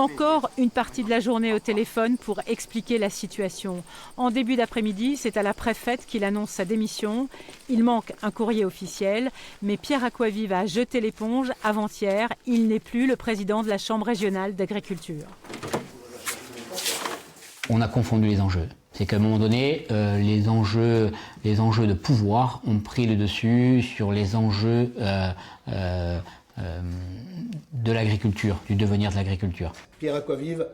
Encore une partie de la journée au téléphone pour expliquer la situation. En début d'après-midi, c'est à la préfète qu'il annonce sa démission. Il manque un courrier officiel, mais Pierre Acquavive a jeté l'éponge avant-hier. Il n'est plus le président de la Chambre régionale d'agriculture. On a confondu les enjeux. C'est qu'à un moment donné, les enjeux de pouvoir ont pris le dessus sur les enjeux de l'agriculture, du devenir de l'agriculture. Pierre Acquavive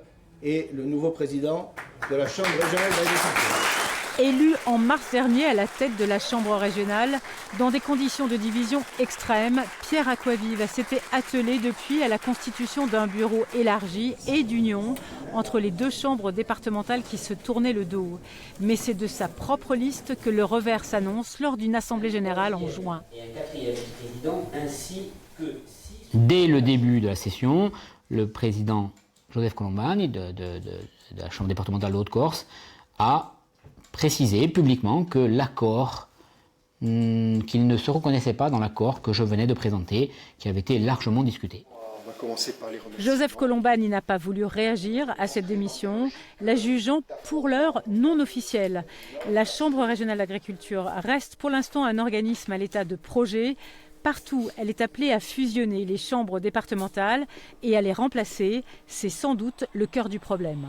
est le nouveau président de la Chambre régionale d'agriculture. Élu en mars dernier à la tête de la Chambre régionale, dans des conditions de division extrêmes, Pierre Acquavive s'était attelé depuis à la constitution d'un bureau élargi et d'union entre les deux chambres départementales qui se tournaient le dos. Mais c'est de sa propre liste que le revers s'annonce lors d'une assemblée générale en juin. Dès le début de la session, le président Joseph Colombani de la Chambre départementale de Haute-Corse a précisé publiquement que l'accord, qu'il ne se reconnaissait pas dans l'accord que je venais de présenter, qui avait été largement discuté. Joseph Colombani n'a pas voulu réagir à cette démission, la jugeant pour l'heure non officielle. La Chambre régionale d'agriculture reste pour l'instant un organisme à l'état de projet. Partout, elle est appelée à fusionner les chambres départementales et à les remplacer. C'est sans doute le cœur du problème.